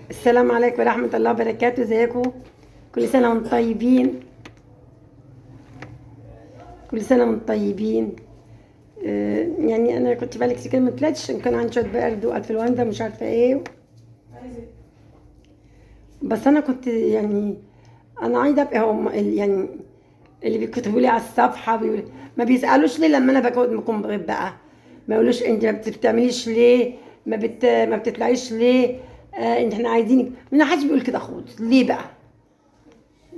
السلام عليكم ورحمة الله وبركاته. ازيكم؟ كل سنة وانتم طيبين. كل سنة وانتم طيبين. يعني انا كنت بقالي كتير ما طلعتش، كان عندي شوية برد وانفلونزا مش عارفة ايه. بس انا كنت يعني انا عايزة ابقى هم يعني اللي بيكتبوا لي على الصفحة ما بيسألوش ليه لما انا بكون بغيب بقى. ما يقولوش انت ما بتعمليش ليه، ما بتطلعيش ليه. انت احنا عايزينك. ما حدش بيقول كده خالص. ليه بقى؟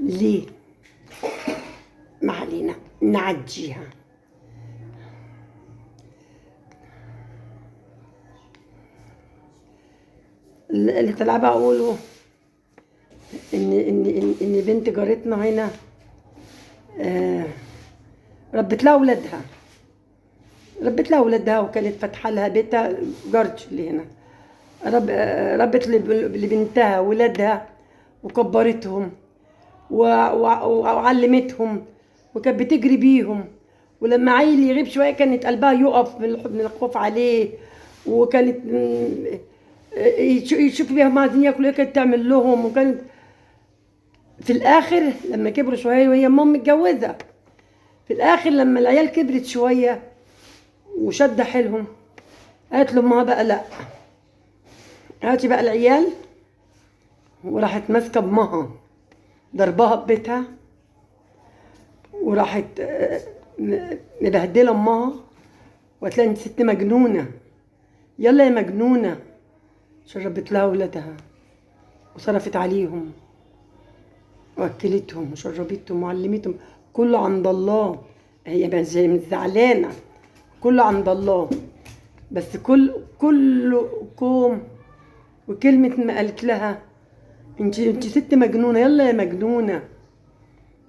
ليه؟ ما علينا، نعديها. اللي طلع بقى اقوله ان بنت جارتنا هنا آه، ربت لها ولادها. وكانت فاتحه لها بيتها. جارتي اللي هنا ربت لبنتها ولادها وكبرتهم وعلمتهم وكانت بتجري بيهم. ولما عيل يغيب شويه كانت قلبها يقف من الخوف عليه. وكانت يشوف بيهم عايزين ياكلوا ايه كانت تعمل لهم. وكانت في الاخر لما كبروا شويه وهي مام متجوزه، في الاخر لما العيال كبرت شويه وشد حيلهم قالت لامها بقى لا، هاتي بقى العيال. وراحت ماسكه امها ضربها ببيتها. وراحت مبهدله امها وتلاقي انت ست مجنونه، يلا يا مجنونه. شربت لها ولادها وصرفت عليهم واكلتهم وشربتهم وعلمتهم. كله عند الله. هي مش زعلانه، كله عند الله. بس كله كوم. وكلمة ما قالت لها انت ست مجنونة، يلا يا مجنونة.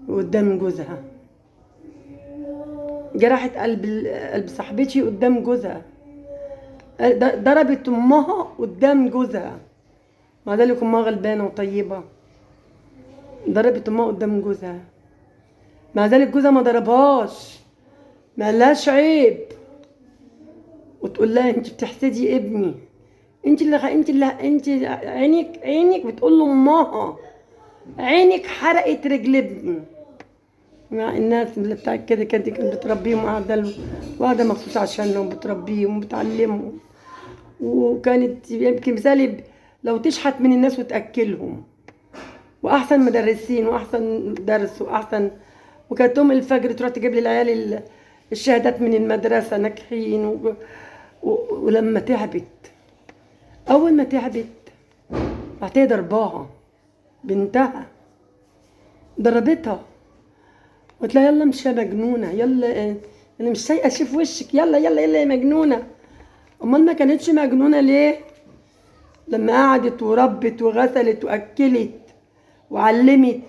قدام جوزها جرحت قلب صاحبتي قدام جوزها. ضربت امها قدام جوزها، مع ذلك امها غلبانة وطيبة. ضربت امها قدام جوزها، مع ذلك جوزها ما ضربهاش، ما قالهاش عيب. وتقول لها انت بتحسدي ابني، انت عينك بتقول له امها عينك حرقت رجل ابني. مع الناس اللي بتاع كده كانت بتربيهم وقاعدة مخصوص عشانهم بتربيهم وبتعلمهم. وكانت يمكن مثالي لو تشحت من الناس وتأكلهم. وأحسن مدرسين وأحسن درس وأحسن. وكانت أم الفجر تروح تجيب لي العيال الشهادات من المدرسة ناجحين ولما تعبت، أول ما تعبت بعتها ضرباها بنتها، ضربتها. قلت لها يلا مش يا مجنونه، يلا انا مش سايقه اشوف وشك، يلا يلا يلا يا مجنونه. امال ما كانتش مجنونه ليه؟ لما قعدت وربت وغسلت واكلت وعلمت.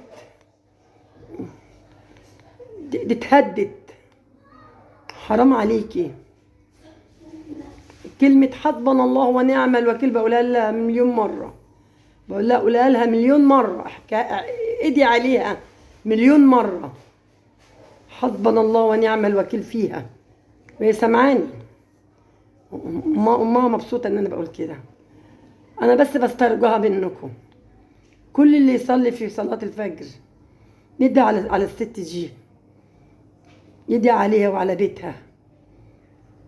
دي اتهدت. حرام عليكي. كلمة حسبنا الله ونعم الوكيل بقولها لها مليون مرة. قولها لها مليون مرة. ادي عليها مليون مرة. حسبنا الله ونعم الوكيل فيها. وهي سمعاني. امها مبسوطة ان انا بقول كده. انا بس بسترجوها منكم. كل اللي يصلي في صلاة الفجر ندعي على الست دي، يدعي عليها وعلى بيتها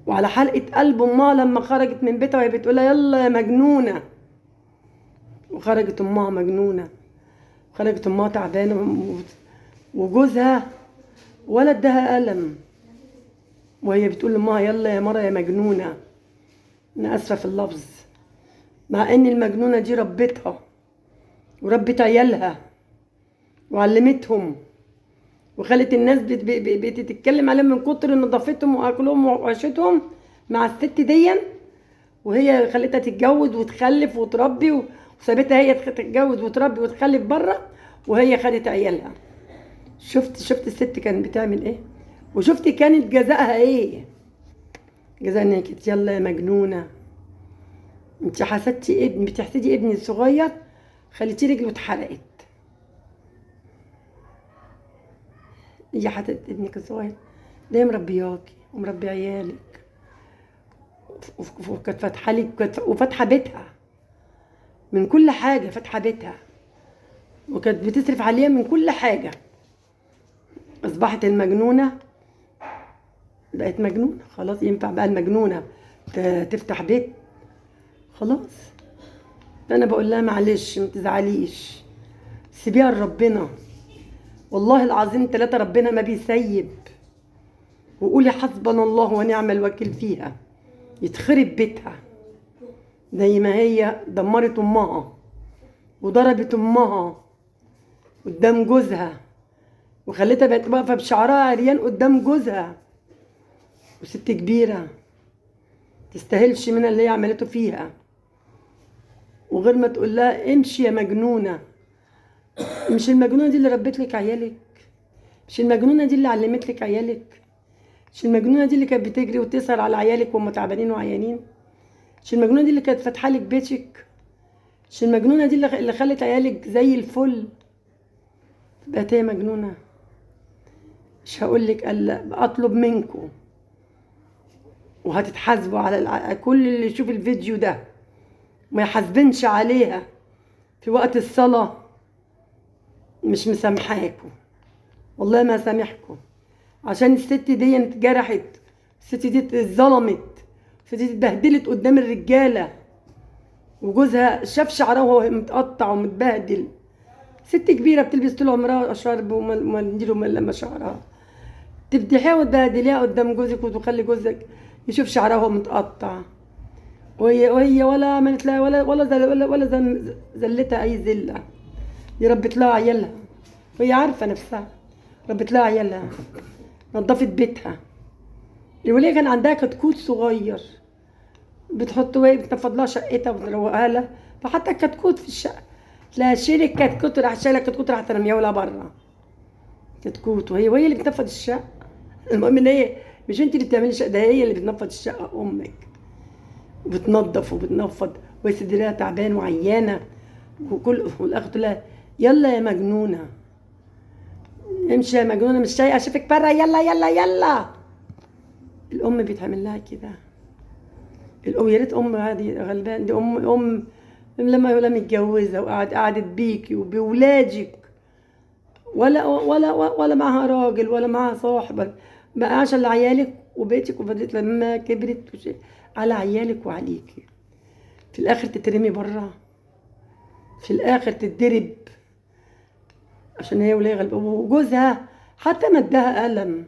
وعلى حلقة قلب امها لما خرجت من بيتها وهي بتقولها يلا يا مجنونة. وخرجت امها مجنونة، خرجت امها تعبانة وجوزها ولا اداها قلم وهي بتقول لامها يلا يا مرة يا مجنونة. انا اسفة في اللفظ، مع ان المجنونة دي ربتها وربت عيالها وعلمتهم وخلت الناس بتتكلم عليهم من كتر نظافتهم واكلهم وعيشتهم مع الست دي. وهي خلتها تتجوز وتخلف وتربي وسابتها هي تتجوز وتربي وتخلف بره وهي خدت عيالها. شفت الست كانت بتعمل ايه؟ وشفت كانت جزائها ايه؟ جزاء ان هي كانت يلا يا مجنونه. انت حسدتي ابني، بتحسدي ابني الصغير، خليتي رجله اتحرقت. هي حسدت ابنك الصغير ده مربياكي ومربي عيالك وكانت فاتحه لك وفاتحه بيتها من كل حاجة، فاتحة بيتها وكانت بتصرف عليها من كل حاجة. أصبحت المجنونة بقت مجنونة خلاص. ينفع بقى المجنونة تفتح بيت؟ خلاص. أنا بقول لها معلش ما تزعليش، سيبيها لربنا، والله العظيم 3 ربنا ما بيسيب. وقولي حسبنا الله ونعم الوكيل فيها، يتخرب بيتها زي ما هي دمرت امها وضربت امها قدام جوزها وخلتها بقت واقفه بشعرها عريان قدام جوزها، وست كبيره تستاهلش منها اللي هي عملته فيها. وغير ما تقول لها امشي يا مجنونه. مش المجنونه دي اللي ربت لك عيالك؟ مش المجنونه دي اللي علمت لك عيالك؟ مش المجنونه دي اللي كانت بتجري وتسهر على عيالك وهم تعبانين وعيانين؟ مش المجنونه دي اللي كانت فاتحه لك بيتك؟ مش المجنونه دي اللي خلت عيالك زي الفل؟ بقت هي مجنونه. مش هقول لك الا اطلب منكم وهتتحاسبوا على كل اللي يشوف الفيديو ده ما يحاسبنش عليها في وقت الصلاه. مش مسامحاكم، والله ما سامحكم، عشان الست دي اتجرحت، الست دي اتظلمت، الست دي اتبهدلت قدام الرجاله، وجوزها شاف شعرها وهو متقطع ومتبهدل. ست كبيره بتلبس طول عمرها شرب ومنديل وملمه شعرها، تفضحيها وتبهدليها قدام جوزك وتخلي جوزك يشوف شعرها وهو متقطع، وهي ولا عملت لها ولا زلتها اي زله. دي ربت لها عيالها وهي عارفه نفسها، ربت لها عيالها، نظفت بيتها. الوليه كان عندها كتكوت صغير بتحط وهي بتنفض لها شقتها وتروقها لها، فحتى الكتكوت في الشقه لا شيل الكتكوت، راح شايله الكتكوت راح ترميه ولا بره كتكوت، وهي اللي بتنفض الشقه. المهم ان هي مش انت اللي بتعملي الشقه، ده هي اللي بتنفض الشقه، امك وبتنظف وبتنفض وهي صدرها تعبان وعيانه والاخ تقول لها يلا يا مجنونه امشي يا مجنونه مش شايقه اشوفك بره، يلا يلا يلا. الام بيتعمل لها كده. الام يا ريت ام هذه غلبان، دي ام لما متجوزه قعدت بيكي وبولادك، ولا معها راجل ولا معها صاحب، بقى عشان لعيالك وبيتك، وفضلت لما كبرت على عيالك وعليكي، في الاخر تترمي بره، في الاخر تتضرب عشان هي وليه غلبانه. وجوزها حتى ما اداها قلم،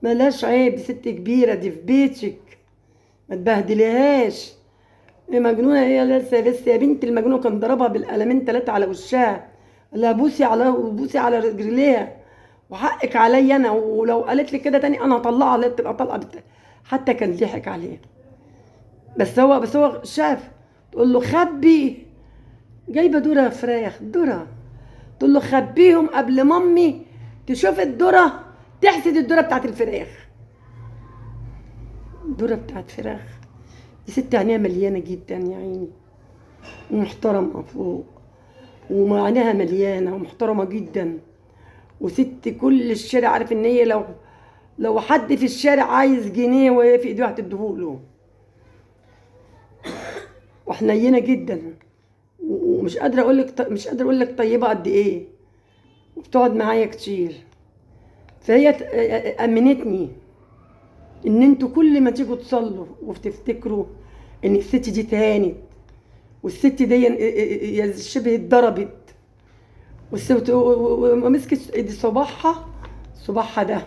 ملاش عيب، دي ست كبيره، دي في بيتك، ما تبهدليهاش. هي مجنونه، هي لسه يا بنت المجنونه كان ضربها بالقلمين 3 على وشها، لا بوسي على رجليها، وحقك عليا انا، ولو قالت لي كده تاني انا هطلعها، لا تبقى طلقه حتى كان ضحك عليها. بس هو شاف، تقول له خبي، جايبه ذره فراخ، ذره، تقول له خبيهم قبل مامي تشوف الذره تحسد الذره بتاعت الفراخ. الذره بتاعت فراخ، دي ست عينيها مليانه جدا يا عيني، ومحترمه فوق، وعينيها مليانه ومحترمه جدا، وست كل الشارع عارف ان هي لو حد في الشارع عايز جنيه وهي في ايديها هتديهوله، وحنينه جدا، ومش قادره اقول لك طيبه قد ايه، وبتقعد معايا كتير. فهي امنتني ان انتوا كل ما تيجوا تصلوا وتفتكروا ان الست دي تهانت، والست دي شبه اتضربت، ومسكت ايدي صباعها ده،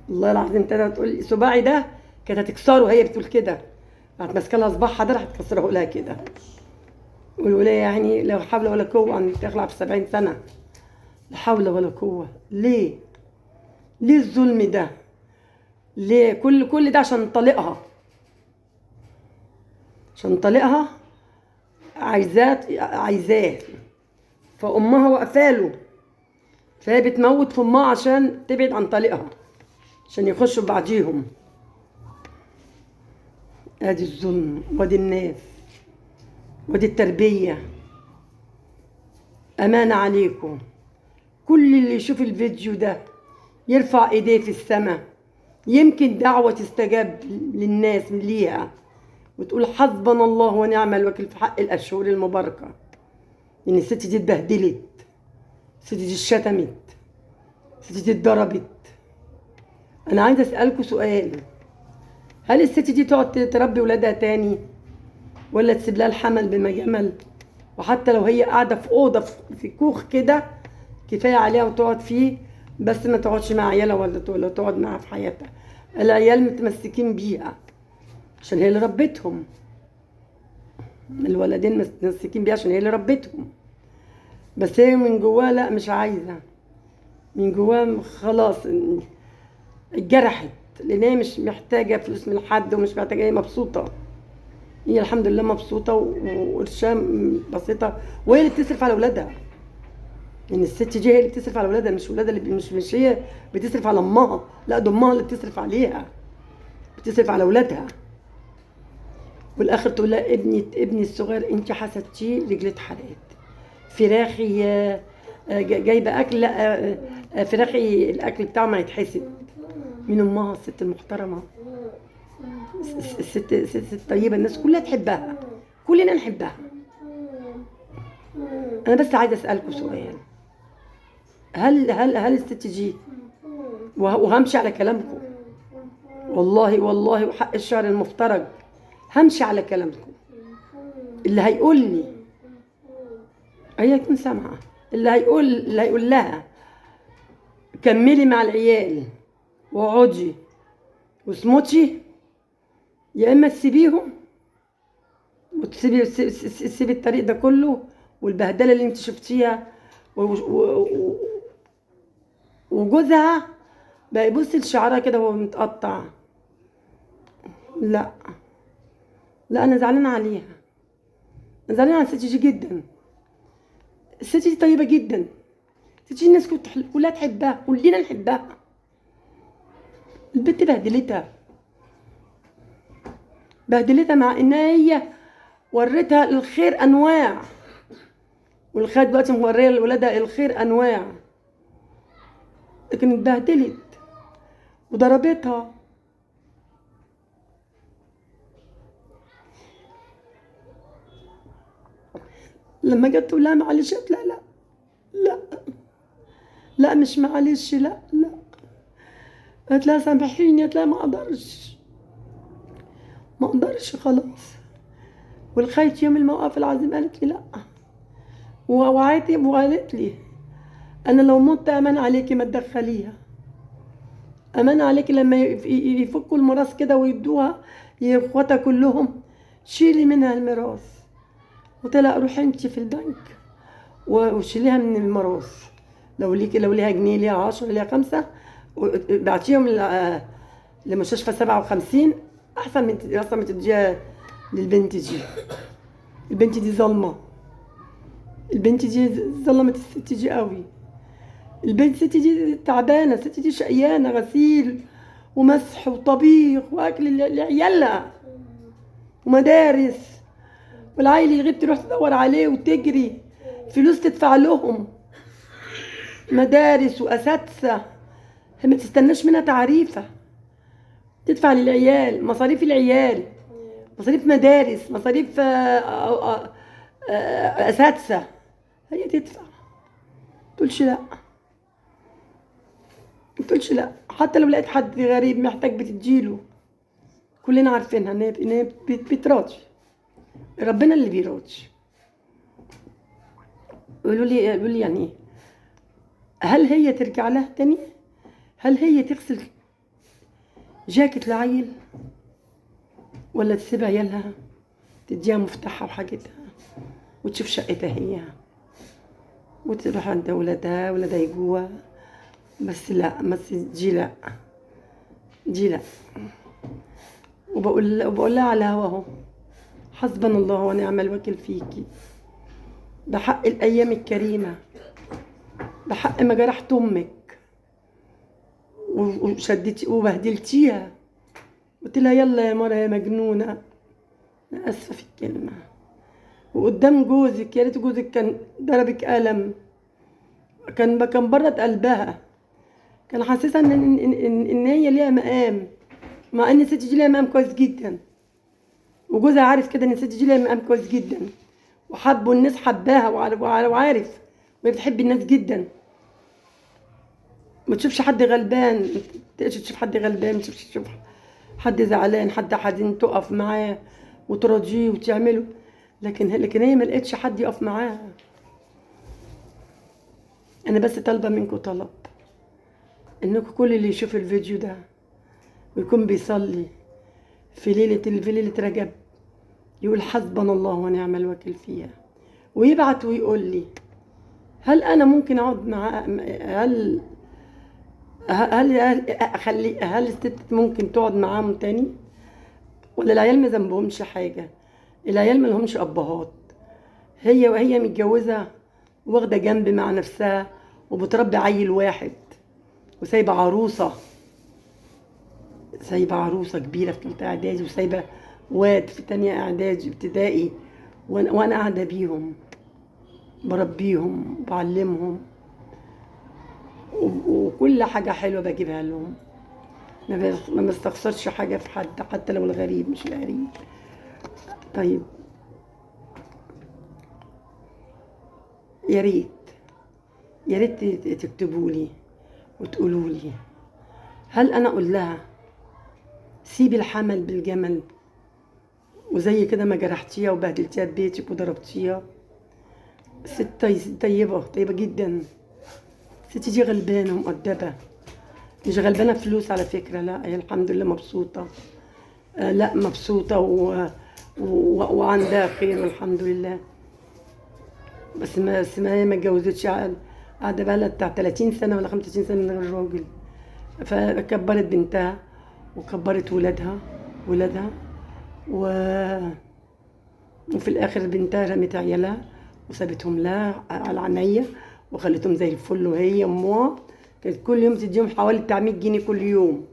والله العظيم انت تقول صباعي ده كانت هتكسره، هي بتقول كده، راحت ماسكه لها صباعها ده راحت تكسره لها كده. والولايه يعني لا حول ولا قوه ان تخلع في 70 سنه، لا حول ولا قوه. ليه الظلم ده؟ ليه كل ده؟ عشان طليقها، عايزاه، فامها واقفاله، فهي بتموت في امها عشان تبعد عن طليقها، عشان يخشوا بعضيهم. ادي الظلم، وادي الناس، وادي التربيه. امانه عليكم، كل اللي يشوف الفيديو ده يرفع ايديه في السماء، يمكن دعوه تستجاب للناس ليها، وتقول حسبنا الله ونعم الوكيل في حق الاشهر المباركه. ان الست دي اتبهدلت، الست دي اتشتمت، الست دي اتضربت. انا عايزه اسالكوا سؤال، هل الست دي تقعد تربي ولادها تاني ولا تسيب لها الحمل بما جمل؟ وحتى لو هي قاعده في اوضه في كوخ كده كفايه عليها وتقعد فيه، بس ما تقعدش مع عيالها ولا تقعد معاها في حياتها. العيال متمسكين بيها عشان هي اللي ربتهم، الولدين متمسكين بيها عشان هي اللي ربتهم، بس هي من جواها لا مش عايزه، من جواها خلاص اتجرحت، لان هي مش محتاجه فلوس من حد ومش محتاجه، هي مبسوطه، هي الحمد لله مبسوطه وقرشها بسيطه، وهي اللي بتصرف على اولادها. يعني الست دي هي اللي بتصرف على اولادها، مش ولادها اللي مش هي بتصرف على امها، لا ده امها اللي بتصرف عليها، بتصرف على اولادها. والاخر تقول لها ابني الصغير انت حسدتيه رجليه اتحرقت، فراخي جايبه اكل، لا فراخي الاكل بتاعه ما يتحسد. من امها الست المحترمه، الست الطيبه، الناس كلها تحبها، كلنا نحبها. انا بس عايزه اسالكم سؤال، هل الست دي، وهمشي على كلامكم والله وحق الشهر المفترج همشي على كلامكم، اللي هيقول لي هي تكون سامعه، اللي هيقول لها كملي مع العيال واقعدي واسمتي، يا اما تسيبيهم وتسيبي الطريق ده كله والبهدله اللي انت شفتيها، وجوزها بقى يبص لشعرها كده وهو متقطع. لا انا زعلانه عليها، انا زعلانه على الست دي جدا. الست دي طيبه جدا، الست دي الناس كلها تحبها، كلنا نحبها. البنت بهدلتها مع ان هي ورتها الخير انواع، والخير دلوقتي موريه لولادها الخير انواع، لكن اتبهدلت وضربتها. لما جت تقول لها معلش قالت لا مش معلش، لا قالت لها سامحيني، قالت لها ما اقدرش خلاص. والخيط يوم الموقف العظيم قالت لي لا، وقالت لي انا لو مت امان عليكي ما تدخليها، امان عليكي لما يفكوا الميراث كده ويدوها اخواتها كلهم شيلي منها الميراث. قلت لها روحي انت في البنك وشيليها من الميراث، لو ليها جنيه، ليها 10، ليها 5، بعتيهم لمستشفى 57 احسن من تديها للبنت دي. البنت دي ظلمه، البنت دي ظلمت الست دي قوي. الست دي تعبانه، الست دي شقيانه، غسيل ومسح وطبيخ واكل لعيالها ومدارس، والعيل يغيب تروح تدور عليه وتجري، فلوس تدفع لهم، مدارس واساتذه ما تستناش منها تعريفه، تدفع للعيال مصاريف العيال، مصاريف مدارس، مصاريف اساتذه، هي تدفع. تقولش لا حتى لو لقيت حد غريب محتاج بتديله، كلنا عارفينها ان هي بتراضي، ربنا اللي بيراضي. قولوا لي يعني ايه، هل هي ترجع لها تاني؟ هل هي تغسل جاكيت لعيل ولا تسيب عيالها تديها مفتاحها وحاجتها وتشوف شقتها هي وتروح عند ولادها يجوها؟ بس لا، بس دي لا. وبقول لها على هوا اهو، حسبنا الله ونعم الوكيل فيكي، بحق الايام الكريمه، بحق ما جرحت امك وشدتي وبهدلتيها، قلت لها يلا يا مرة يا مجنونه، انا اسفه في الكلمه، وقدام جوزك، يا ريت جوزك كان ضربك قلم، كان برد قلبها، كان حاسسها ان هي ليها مقام، مع ان الست دي ليها مقام كويس جدا، وجوزها عارف كده ان الست دي ليها مقام كويس جدا، وحب والناس حباها، وعارف وهي بتحب الناس جدا. ما تشوفش حد غلبان، ما تقدرش تشوف حد غلبان، ما تشوف حد زعلان، حد حزين، تقف معاه وترضيه وتعمله. لكن هي ما لقيتش حد يقف معاها. انا بس طالبه منكم طلب، انكم كل اللي يشوف الفيديو ده ويكون بيصلي في ليله رجب يقول حسبنا الله ونعم الوكيل فيها، ويبعت ويقول لي هل انا ممكن اقعد مع، هل الست ممكن تقعد معاهم تاني؟ ولا العيال ما ذنبهمش حاجه؟ العيال ما لهمش ابهات، وهي متجوزه واخده جنب مع نفسها وبتربي عيل واحد، وسايبه عروسه كبيره في ثالثه اعدادي، وسايبه واد في تانية اعدادي ابتدائي، وانا قاعده بيهم بربيهم وبعلمهم، وكل حاجه حلوه بجيبها لهم. ما بستخسرش حاجه في حد، حتى لو الغريب مش القريب. طيب يا ريت تكتبوا لي وتقولوا لي، هل انا اقول لها سيبي الحمل بالجمل وزي كده ما جرحتيها وبهدلتيها ببيتك وضربتيها؟ ست طيبه جدا. الست دي غلبانه ومؤدبه، مش غلبانه فلوس على فكره، لا هي الحمد لله مبسوطه. لا مبسوطه وعندها خير والحمد لله. بس ما هي ما اتجوزتش، قاعده بقى لها بتاع 30 سنه ولا 35 سنه من غير راجل. فكبرت بنتها وكبرت ولادها وفي الاخر بنتها رمت عيالها وسابتهم لها على عينيا، وخلتهم زي الفل. وهي امها كانت كل يوم تديهم حوالي بتاع 100 جنيه كل يوم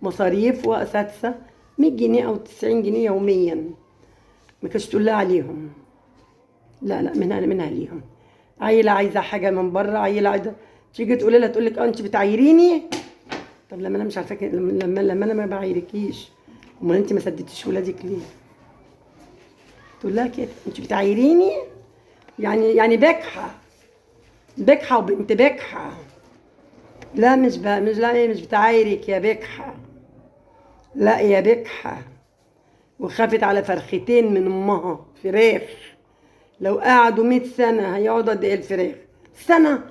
مصاريف واساتذه، 100 جنيه او 90 جنيه يوميا. ما كانتش تقول لها عليهم، لا منها ليهم. عيله عايزه حاجه من بره، عيله عايزه، تيجي تقول لها تقول لك انت بتعايريني. طب لما انا مش عارفاك، لما انا ما بعايركيش، امال انت ما سددتيش ولادك ليه؟ تقول لها كده انت بتعايريني، يعني بجحه وبنت بجحه. لا مش بتعايرك يا بجحه، لا يا بجحه. وخافت على فرختين من امها فراخ، لو قعدوا 100 سنه هيقعدوا قد ايه الفراخ؟ سنه.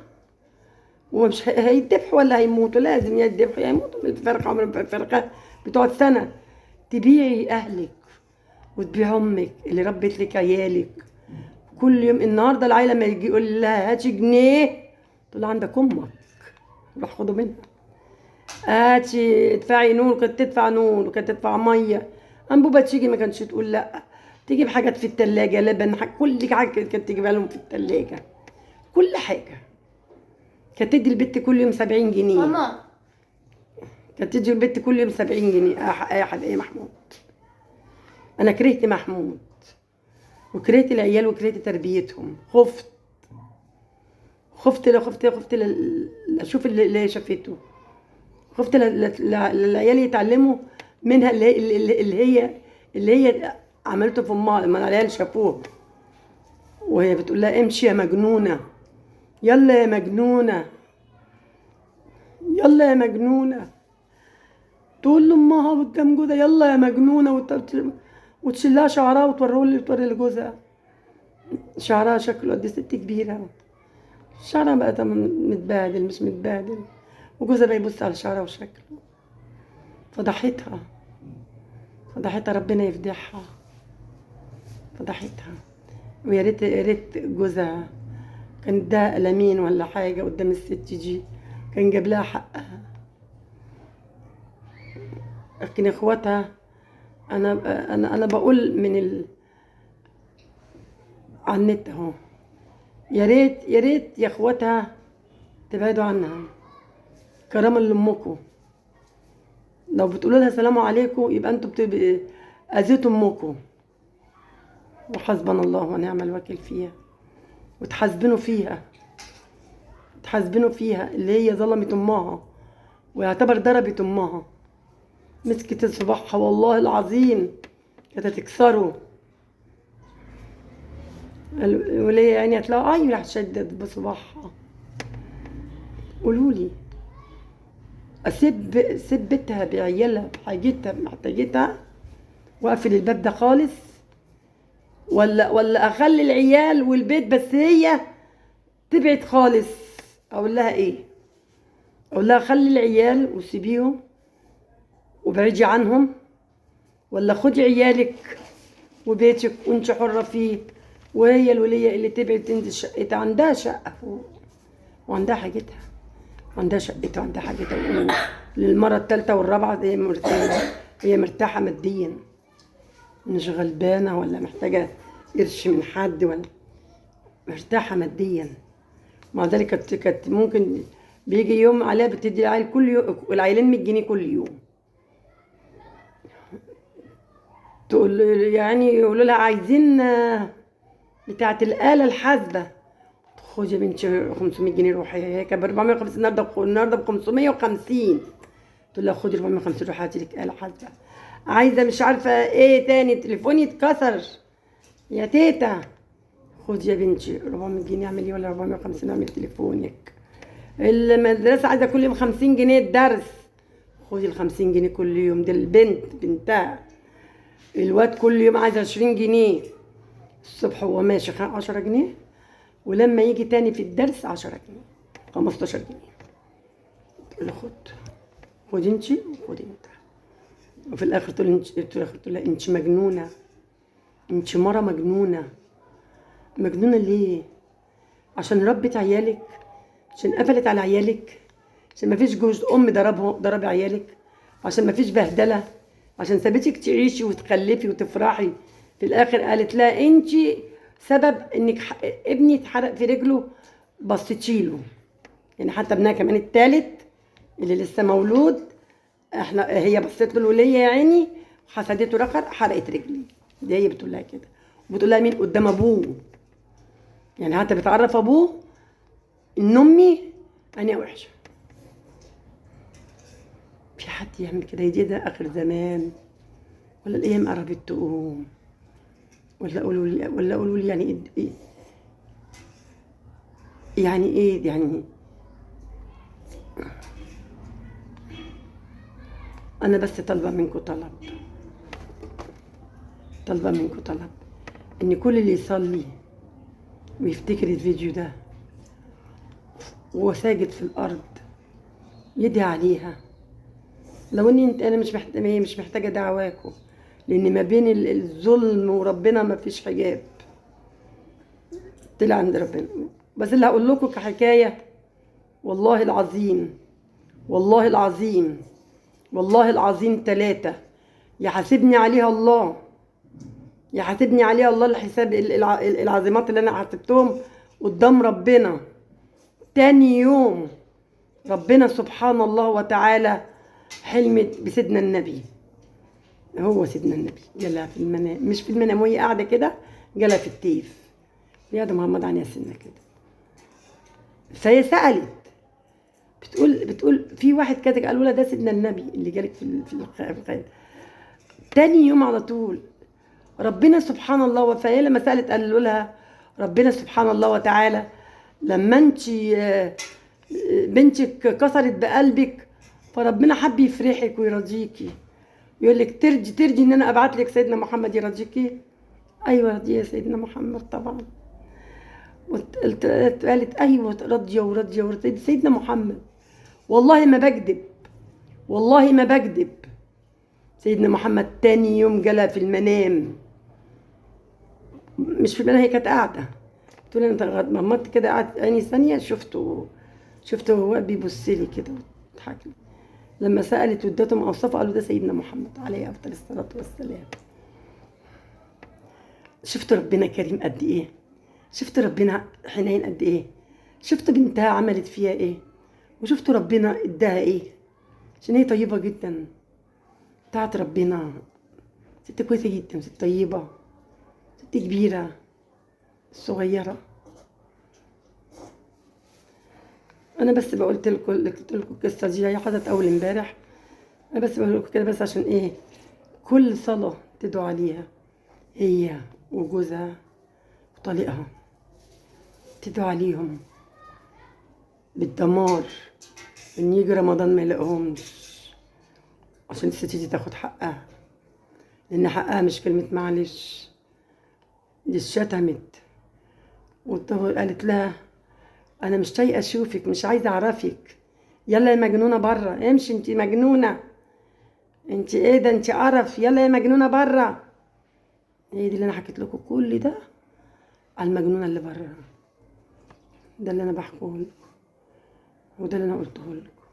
ومش هيذبحوا ولا هيموتوا، لازم يذبحوا يموتوا من الفرخه. عمر الفرخه بتقعد سنه. تبيعي اهلك وتبيع امك اللي ربت لك عيالك. كل يوم النهارده العيله لما يجي يقول لها هاتي جنيه، تقول عندك امك، روح خده منها. هاتي ادفعي نور، كانت تدفع نور وكانت تدفع ميه. انبوبه تيجي ما كانتش تقول لا، تجيب حاجات في التلاجة، لبن، كل حاجه كانت تجيبها لهم في التلاجة، كل حاجه. كانت تدي البت كل يوم 70 جنيه. ماما كانت تدي البت كل يوم 70 جنيه. ايه محمود، انا كرهت محمود وكرهت العيال وكرهت تربيتهم. خفت اشوف اللي هي شافته. خفت العيال يتعلموا منها اللي هي عملته في امها لما العيال شافوه وهي بتقول لها امشي يا مجنونه، يلا يا مجنونه، يلا يا مجنونه. تقول لامها قدام جوزها يلا يا مجنونه، وتشيلها شعرها وتوري لجوزها. شعرها شكله قد ست كبيره، شعرها بقى متبهدل مش متبهدل، وجوزها بقى يبص على شعرها وشكله. فضحتها ربنا يفضحها، فضحتها. ويا ريت جوزها كان ده قلمين ولا حاجه قدام الست دي، كان جاب لها حقها. لكن اخواتها، انا بقول على النت اهو، يا ريت يا اخواتها تبعدوا عنها كرامه لامكم. لو بتقولوا لها سلام عليكم يبقى انتوا اذيتوا امكم، وحسبنا الله ونعم الوكيل فيها. وتحاسبنوا فيها اللي هي ظلمت امها ويعتبر ضربت امها. مسكت صباحها والله العظيم كانت هتكسره. الولية يعني هتلاقوا اي راح تشدد بصباعها. قولولي اسيب بيتها بعيالها بحاجتها بمحتاجتها واقفل الباب ده خالص، ولا اخلي العيال والبيت بس هي تبعد خالص؟ اقول لها ايه؟ اقول لها خلي العيال وسيبيهم وبعدي عنهم، ولا خدي عيالك وبيتك وانت حرة فيه، وهي الولية اللي تبعد تنزل شقتها، عندها شقة فوق وعندها حاجتها وعندها شقتها وعندها حاجتها. للمرة الثالثة والرابعة هي مرتاحة ماديا، مش غلبانة ولا محتاجة قرش من حد، ولا مرتاحة ماديا. مع ذلك كانت ممكن بيجي يوم عليها بتدي العيل كل يوم، العيلين 100 جنيه كل يوم. تقول يعني يقولوا لها عايزين بتاعة الآلة الحاسبة، خدي يا بنتي 500 جنيه روحي، هي كانت ب 450 النهارده ب 550. تقول لها خدي 450 روحي هاتي لك آلة حاسبة. عايزة مش عارفة ايه تاني، تليفوني اتكسر يا تيتا، خدي يا بنتي 400 جنيه اعملي، ولا 450 اعملي تليفونك. المدرسة عايزة كل يوم 50 جنيه الدرس، خدي ال 50 جنيه كل يوم. دي البنت بنتها. الواد كل يوم عايز 20 جنيه الصبح هو ماشي 10 جنيه، ولما يجي تاني في الدرس 10 جنيه 15 جنيه. تقول له خد انتي وخد انت. وفي الاخر تقول لها انت مجنونه، انت مره مجنونه. مجنونه ليه؟ عشان ربت عيالك؟ عشان قفلت على عيالك؟ عشان مفيش جوز ام ضرب عيالك؟ عشان مفيش بهدله؟ عشان سابتك تعيشي وتخلفي وتفرحي؟ في الاخر قالت لا انت سبب انك ابني اتحرق في رجله بصيتيله. يعني حتى ابنها كمان التالت اللي لسه مولود، هي بصيت له الوليه يا عيني حسدته رخر حرقت رجلي. دي هي بتقول لها كده، وبتقول لها مين؟ قدام ابوه. يعني حتى بتعرف ابوه ان امي انا وحشه. في حد يعمل كده؟ يدي ده اخر زمان، ولا الايام قربت تقوم؟ ولا قولوا لي يعني ايه؟ يعني ايه يعني؟ انا بس طالبه منكم طلب ان كل اللي يصلي ويفتكر الفيديو ده وهو ساجد في الارض يدعي عليها. لو اني انا مش محتاجه دعواكم، لان ما بين الظلم وربنا ما فيش حجاب، طلع عند ربنا. بس اللي هقول لكم كحكايه، والله العظيم والله العظيم والله العظيم 3 يحاسبني عليها الله، يحاسبني عليها الله الحساب العظيمات اللي انا حسبتهم قدام ربنا. تاني يوم ربنا سبحان الله وتعالى حلمت بسيدنا النبي. هو سيدنا النبي جالها في المنام، مش في المنام وهي قاعده كده، جالها في التيف يا ده محمد عن ياسنا كده. فهي سالت، بتقول في واحد كده قالوا لها ده سيدنا النبي اللي جالك في الخير. تاني يوم على طول ربنا سبحان الله، فهي لما سالت قالوا لها ربنا سبحان الله وتعالى لما انت بنتك كسرت بقلبك فربنا حب يفرحك ويرضيكي، يقول لك ترجي ان انا ابعت لك سيدنا محمد يرضيكي. ايوه راضيه يا سيدنا محمد طبعا. قالت ايوه راضيه سيدنا محمد، والله ما بكذب والله ما بكذب. سيدنا محمد تاني يوم جالها في المنام، مش في المنام، هي كانت قاعده تقول انت غمضت كده قعدت عيني ثانيه شفته هو بيبص لي كده ويضحك لي. لما سالت وادتهم اوصافه قالوا ده سيدنا محمد عليه افضل الصلاه والسلام. شفت ربنا كريم قد ايه؟ شفت ربنا حنين قد ايه؟ شفت بنتها عملت فيها ايه؟ وشفت ربنا اداها ايه؟ عشان هي طيبه جدا بتاعت ربنا، ست كويسه جدا، ست طيبه، ست كبيره صغيره. انا بس قلت لكم القصه دي هي حصلت اول امبارح. انا بس بقول لكم كده بس عشان ايه؟ كل صلاه تدعوا عليها هي وجوزها وطليقها، تدعوا عليهم بالدمار، ان يجي رمضان ما يلاقوهمش، عشان الست دي تاخد حقها، لان حقها مش كلمة معلش. دي اتشتمت وقالت لها انا مش طايقه اشوفك، مش عايزه اعرفك، يلا يا مجنونه بره، امشي انت مجنونه، انت ايه ده، انت قرف، يلا يا مجنونه بره. هي دي اللي انا حكيت لكم كل ده على المجنونه اللي بره، ده اللي انا بحكيه لكم وده اللي انا قلته لكم.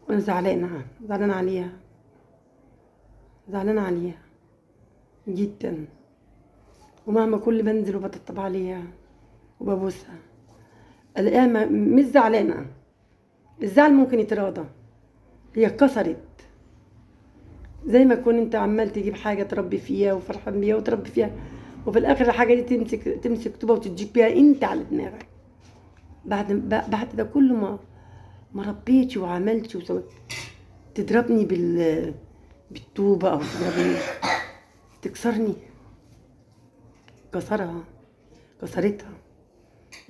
وانا زعلانه عليها، زعلانه عليها جدا، ومهما كل بنزل وبطبطب عليها وببوسها الاقيها مش زعلانه. الزعل ممكن يتراضى، هي اتكسرت. زي ما تكون انت عمال تجيب حاجه تربي فيها وفرحان بيها وتربي فيها، وفي الاخر الحاجه دي تمسك طوبه وتجيب بيها انت على دماغك. بعد ده كله ما ربيتي وعملتي وسويت، تضربني بالطوبه او تضربني، تكسرني. كسرتها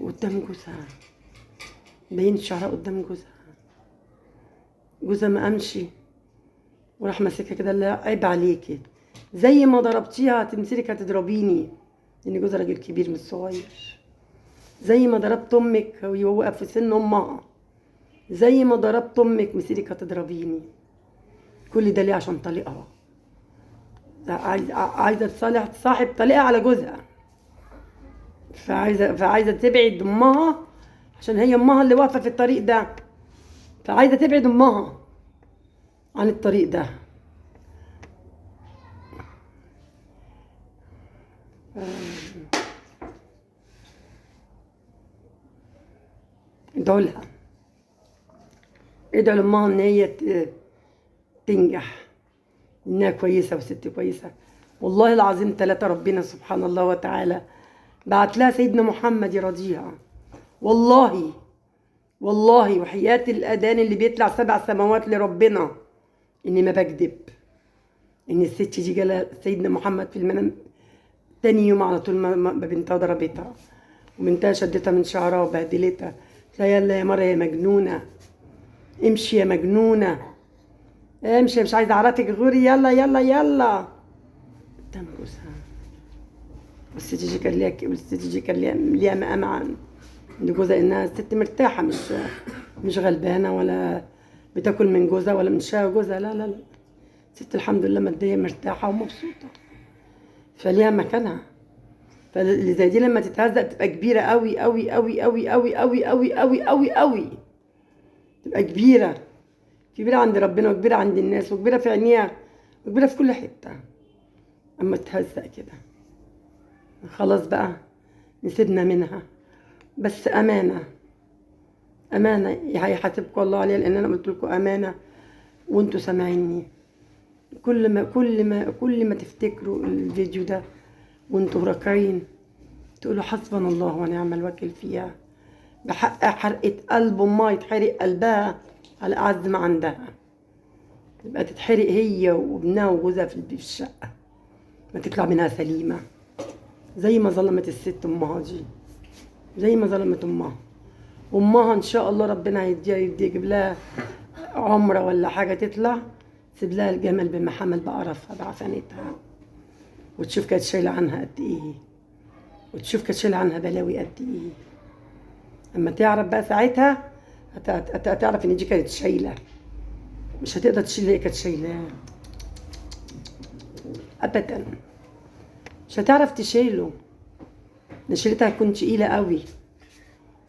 قدام جوزها، بين شعرها قدام جوزها ما قامش وراح ماسكها كده، لا عيب عليكي، زي ما ضربتيها تمثيلك هتضربيني، لان جوزها راجل كبير مش صغير. زي ما ضربت امك وهو واقف في سن امها، زي ما ضربت امك مسيرك هتضربيني. كل ده ليه؟ عشان طليقها عايزه تصاحب طليقها على جوزها، فعايزه تبعد امها، عشان هي امها اللي واقفه في الطريق ده، فعايزه تبعد امها عن الطريق ده. ادعوا لها، ادعوا لامها ان هي تنجح، انها كويسه وست كويسه. والله العظيم 3 ربنا سبحان الله وتعالى بعت لها سيدنا محمد يرضيها، والله وحياة الأذان اللي بيطلع 7 سماوات لربنا إني ما بكذب، إن الست دي جالها سيدنا محمد في المنام تاني يوم على طول ما بنتها ضربتها، وبنتها شدتها من شعرها وبهدلتها، يلا يا مرة يا مجنونة، امشي يا مجنونة، امشي مش عايزة أعرفك غوري، يلا يلا يلا قدام جوزها. والست دي كان ليها مقام عن جوزها، انها ست مرتاحه، مش غلبانه ولا بتاكل من جوزها ولا من شقى جوزها، لا ست الحمد لله ماديا مرتاحه ومبسوطه، فليها مكانها. فاللي زي دي لما تتهزق تبقى كبيره قوي قوي قوي قوي قوي قوي قوي قوي قوي قوي، تبقى كبيره عند ربنا وكبيره عند الناس وكبيره في عينيها وكبيره في كل حته. اما تهزق كده خلاص بقى نسيبنا منها، بس امانه هيحاسبكم الله عليها، لان انا قلت لكم امانه وانتوا سامعيني. كل ما تفتكروا الفيديو ده وانتوا راكعين تقولوا حسبنا الله ونعم الوكيل فيها، بحق حرقة قلب امها يتحرق قلبها على اعز ما عندها، تبقى تتحرق هي وابنها وجوزها في الشقه، ما تطلع منها سليمه، زي ما ظلمت الست امها دي، زي ما ظلمت امها ان شاء الله ربنا هيديها يجيب لها عمره ولا حاجه تطلع، سيب لها الجمل بما حمل بقرفها بعفنتها، وتشوف كانت شايله عنها قد ايه، وتشوف كانت شايله عنها بلاوي قد ايه. اما تعرف بقى ساعتها هتعرف ان دي كانت شايله، مش هتقدر تشيل اللي هي كانت شايلاه ابدا، مش هتعرف تشيله، شيلتها هتكون تقيله قوي،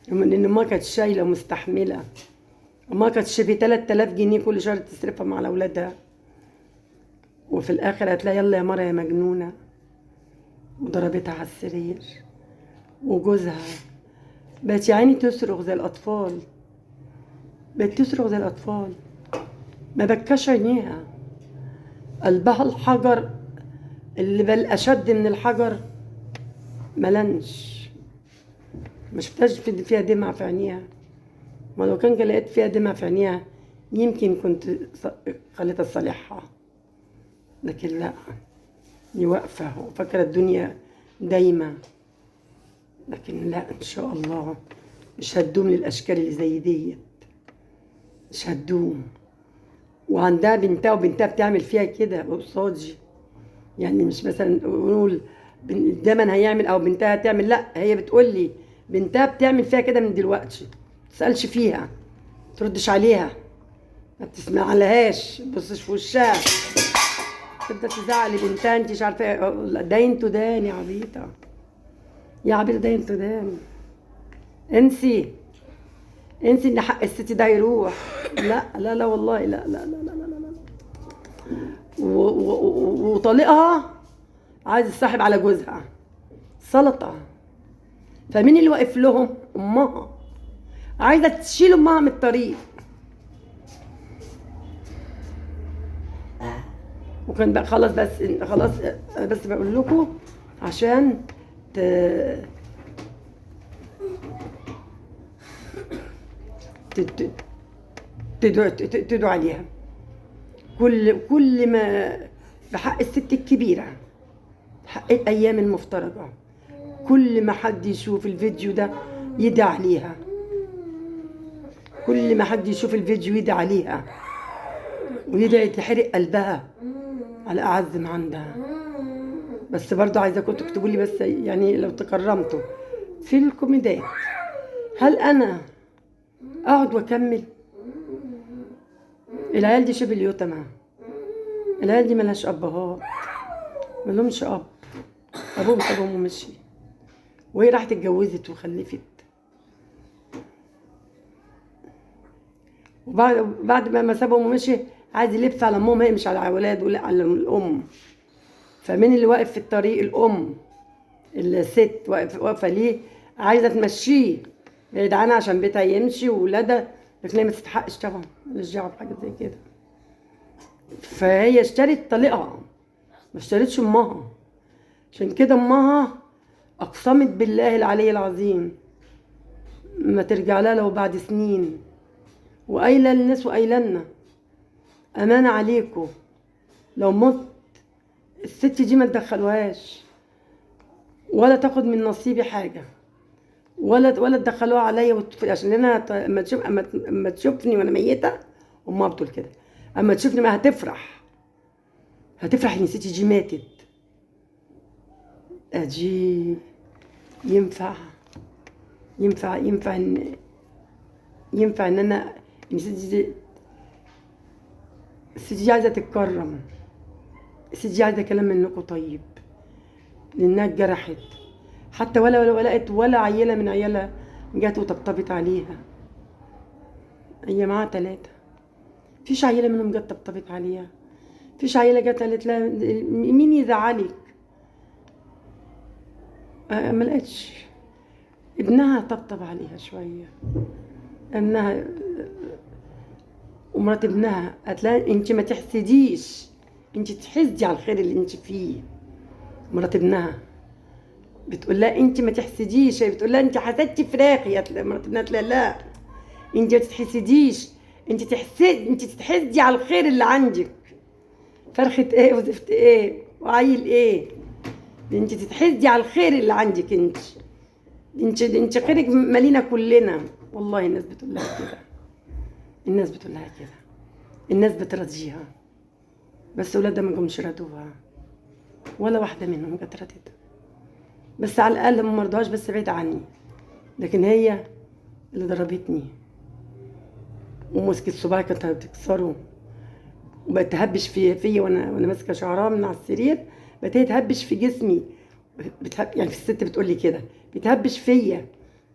لان ما كانت شايله ومستحمله، وما كانتش في 3000 جنيه كل شهر تصرفهم على اولادها، وفي الاخر هتلاقي يلا يا مرة يا مجنونه، وضربتها على السرير، وجوزها بقت يا عيني تصرخ زي الاطفال، ما بكاش عينيها، قلبها الحجر اللي بل اشد من الحجر ملنش، ما شفتهاش فيها دمع في عينيها، ما لو كان لقيت فيها دمع في عينيها يمكن كنت خليتها تصالحها، لكن لا، دي واقفة وفاكرة الدنيا دايمة، لكن لا إن شاء الله مش هتدوم للأشكال اللي زي ديت، مش هتدوم. وعندها بنتها وبنتها بتعمل فيها كده قصادي، يعني مش مثلا نقول دايما هيعمل او بنتها هتعمل، لا هي بتقول لي بنتها بتعمل فيها كده من دلوقتي، ما تسالش فيها، ما تردش عليها، ما تسمع لهاش، ما تبصش في وشها، تبدا تزعلي بنتها انت مش عارفه داين تدان يا عبيطه، يا عبيطه داين تدان. انسي انسي ان حق الست ده يروح، لا لا لا والله لا لا لا لا لا لا. وطليقها عايز يصاحب على جوزها سلطة، فمين اللي واقف لهم؟ امها، عايزه تشيل امها من الطريق. وكان بقى خلاص، خلاص بس بقول لكم عشان تدعوا عليها. كل ما في حق الست الكبيرة، حق الأيام المفترجة، كل ما حد يشوف الفيديو ده يدعي عليها، كل ما حد يشوف الفيديو يدعي عليها ويدعي تحرق قلبها على أعز ما عندها. بس برضو عايزاكم تكتبوا لي، بس يعني لو تكرمتوا في الكوميدات، هل أنا أقعد وأكمل؟ العيال دي شبه اليتامى، العيال دي ملهاش أبهات، ملهمش أب، أبوهم سابهم ومشي، وهي راحت اتجوزت وخلفت، وبعد ما سابهم ومشي عايز يلف على امهم، هي مش على الولاد ولا على الام. فمين اللي واقف في الطريق؟ الام، الست واقفه ليه؟ عايزه تمشيه بعيد عنها عشان بيتها يمشي وولادها، لكن هي ما تستحقش طبعا، مالهاش دعوه بحاجه زي كده. فهي اشترت طليقها، ما اشترتش امها، عشان كده امها اقسمت بالله العلي العظيم ما ترجع لها لو بعد سنين، وقايله للناس وقايله لنا امانه عليكم لو مت الست دي ما تدخلوهاش ولا تاخد من نصيبي حاجه، ولا تدخلوها عليا، عشان انا اما تشوفني وانا ميته، امها بتقول كده، اما تشوفني ما هتفرح ان ستي دي ماتت. اجي ينفع ان انا ان الست دي عايزه تتكرم، الست دي عايزه كلام منكم طيب، لانها اتجرحت، حتى ولا لقيت ولا عيله من عيالها جت وطبطبت عليها. هي معاها 3، مفيش عيله منهم جت طبطبت عليها، مفيش عيله جت قالت لها مين يزعلك. ما لقيتش. ابنها طبطب عليها شويه، ابنها ومرات ابنها قالت لها انت ما تحسديش، انت تحسدي على الخير اللي انت فيه. مرات ابنها بتقول لها انت ما تحسديش، هي بتقول لها انت حسدتي فراخ، يا مرات ابنها تقول لها لا انت ما تحسديش، انت تتحسدي على الخير اللي عندك. فرخة ايه وزفت ايه وعيل ايه؟ انت تتحسدي على الخير اللي عندك، انت خيرك مالينا كلنا. والله الناس بتقول لها كده، الناس بتقول لها كده، الناس بترضيها، بس ولادها ما جمش رضوها، ولا واحده منهم جت رضتها، بس على الاقل ما مرضوهاش بس بعيد عني، لكن هي اللي ضربتني ومسكت صباعي كانت بتكسره، وبقت تهبش فيا وانا ماسكه شعرها من على السرير، بقت هي تهبش في جسمي، يعني في الست بتقول لي كده بتهبش فيا.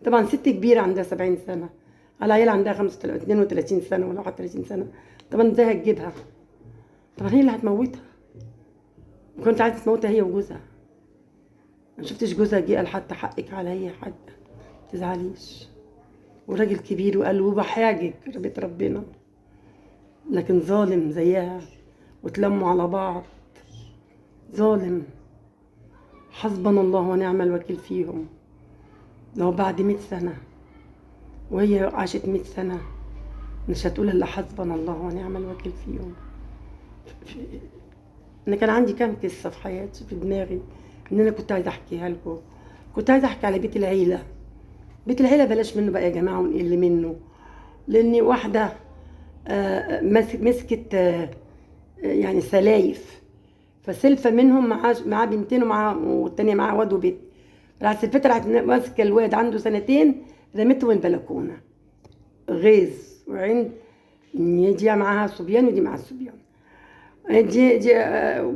طبعا ست كبيره عندها 70 سنه على عيال عندها 32 سنه ولا 31 سنه، طبعا ازاي هتجيبها؟ طبعا هي اللي هتموتها، وكنت عايزه تموتها هي وجوزها. ما شفتش جوزها جه قال حتى حقك عليا حاجه، تزعليش، وراجل كبير وقال وبحاجك بيت ربنا، لكن ظالم زيها وتلموا على بعض، ظالم. حسبنا الله ونعم الوكيل فيهم. لو بعد 100 سنة وهي عاشت 100 سنة مش هتقول الا حسبنا الله ونعم الوكيل فيهم. انا كان عندي كام قصه في حياتي في دماغي ان انا كنت عايزه احكيها لكم. كنت عايزه احكي على بيت العيله. بيت العيله بلاش منه بقى يا جماعه ونقل منه. لان واحده مسكت يعني سلايف، فسلفه منهم معاه بنتين والتانيه معاه واد وبنت. راحت سلفتها، راحت ماسكه الواد عنده سنتين رمته من البلكونه. غيظ وعند ان دي معاها صبيان ودي معاها صبيان. دي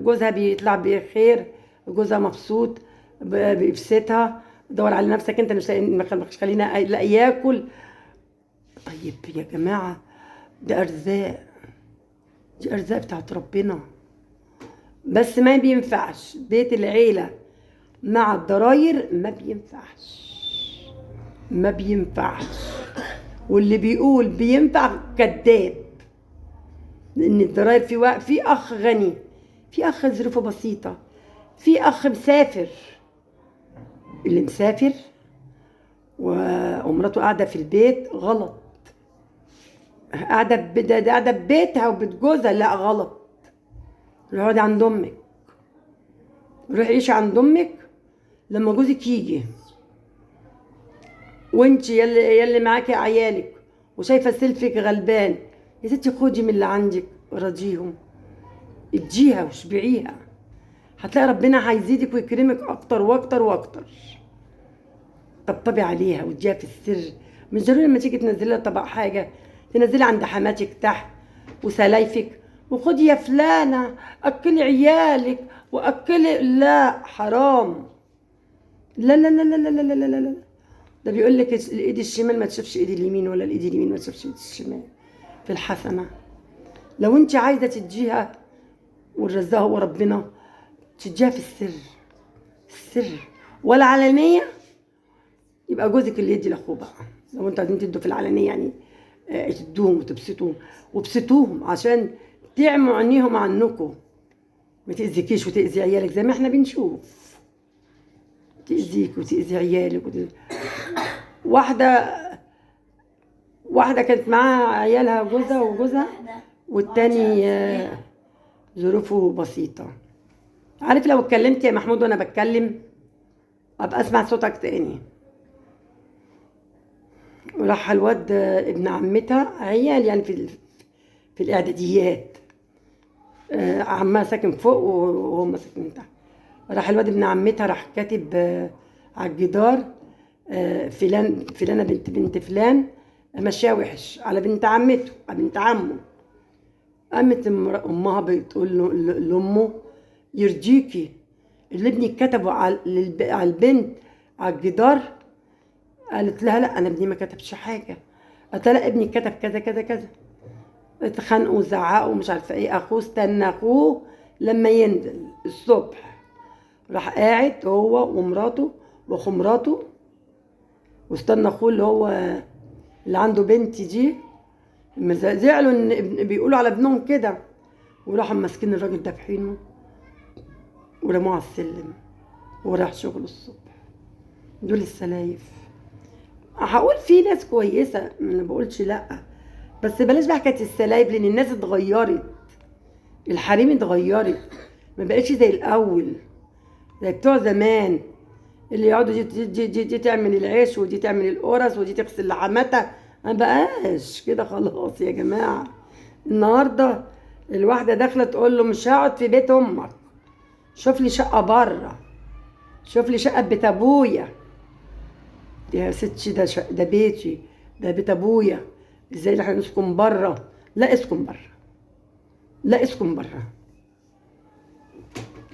جوزها بيطلع بخير، جوزها مبسوط بيبسطها. دور على نفسك انت، مش خلينا لا ياكل. طيب يا جماعه ده ارزاق، دي ارزاق بتاعت ربنا. بس ما بينفعش بيت العيله مع الضراير، ما بينفعش، ما بينفعش. واللي بيقول بينفع كذاب. لان الضراير في اخ غني، في اخ ظروفه بسيطه، في اخ مسافر. اللي مسافر ومراته قاعده في البيت غلط. قاعده ببيتها وبتجوزها، لا غلط. اقعدي عند امك، روحي عيشي عند امك لما جوزك يجي. وانت يلي معاكي عيالك وشايفه سلفك غلبان، يا ستي خدي من اللي عندك راضيهم، اديها واشبعيها. هتلاقي ربنا هيزيدك ويكرمك اكتر واكتر واكتر. طبطبي عليها واديها في السر. مش ضروري لما تيجي تنزلي لها طبق حاجه تنزلي عند حماتك تحت وسلايفك وخدي يا فلانه اكلي عيالك واكلي. لا حرام. لا لا لا لا لا لا لا لا لا. ده بيقول لك الايد الشمال ما تشوفش ايد اليمين، ولا الايد اليمين ما تشوفش ايد الشمال في الحسنه. لو انت عايزه تديها والرزاق هو ربنا، تديها في السر، السر ولا علانيه. يبقى جوزك اللي يدي لاخوه بقى. لو انتوا عايزين تدوا في العلانيه يعني تدوهم وتبسطوهم وبسطوهم عشان تعموا عينيهم عنكم. ما تاذيكيش وتاذي عيالك زي ما احنا بنشوف. تاذيك وتاذي عيالك واحده كانت معاها عيالها وجوزها والتاني ظروفه بسيطه. عارف لو اتكلمت يا محمود وانا بتكلم ابقى اسمع صوتك تاني. وراح الواد ابن عمتها، عيال يعني في الاعداديات، عمها ساكن فوق وهم ساكنين تحت. راح الواد ابن عمتها راح كاتب على الجدار فلانه بنت فلان ماشيه وحش على بنت عمته، على بنت عمه. قامت امها بتقول له لامه يرضيكي اللي ابنك كتبه على البنت على الجدار؟ قالت لها لا انا ابني ما كتبش حاجه. قالت لها لا ابنك كتب كذا كذا كذا. اتخانقوا وزعقوا ومش عارفه ايه. اخوه استنى اخوه لما ينزل الصبح، راح قاعد هو ومراته واخو مراته واستنى اخوه اللي عنده بنتي دي. زعلوا ان بيقولوا على ابنهم كده، وراحوا ماسكين الراجل ده بحينه ورموه على السلم وراح شغله الصبح. دول السلايف. هقول في ناس كويسه، ما بقولش لا، بس بلاش بقى حكايه السلايف لان الناس اتغيرت. الحريم اتغيرت، ما بقتش زي الاول، زي بتوع زمان اللي يقعدوا دي تعمل العيش ودي تعمل القرص ودي تغسل لحماتها. ما بقاش كده خلاص يا جماعه. النهارده الواحده داخله تقول له مش هقعد في بيت امك، شوف لي شقه بره، شوف لي شقه بيت ابويا. يا ستي ده بيتي، ده بيت ابويا، ازاي احنا نسكن بره؟ لا اسكن بره، لا اسكن بره،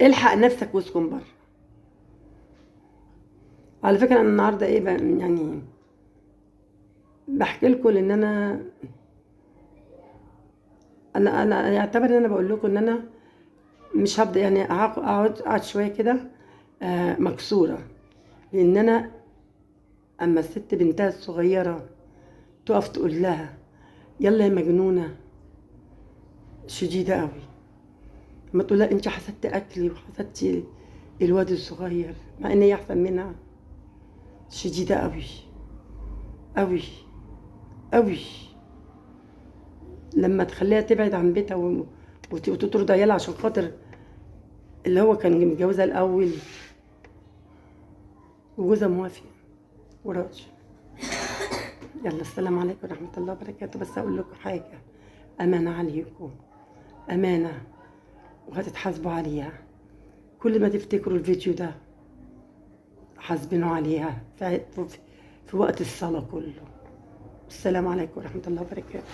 الحق نفسك واسكن بره. على فكره انا النهارده ايه يعني بحكي لكم لان انا يعتبر ان انا بقول لكم ان انا مش هبدا يعني اقعد شويه كده مكسوره. لان انا اما الست بنتها الصغيره تقف تقول لها يلا يا مجنونه، شديده قوي. ما تقول لها انت حسدتي اكلي وحسدتي الواد الصغير مع ان هي احسن منها، شديده قوي قوي قوي. لما تخليها تبعد عن بيتها وتطرد عيالها عشان خاطر اللي هو كان متجوزها الأول وجوزها موافق وراضي. يلا السلام عليكم ورحمة الله وبركاته. بس أقول لكم حاجة، أمانة عليكم، أمانة وهتتحاسبوا عليها. كل ما تفتكروا الفيديو ده حاسبينه عليها في وقت الصلاة كله. السلام عليكم ورحمة الله وبركاته.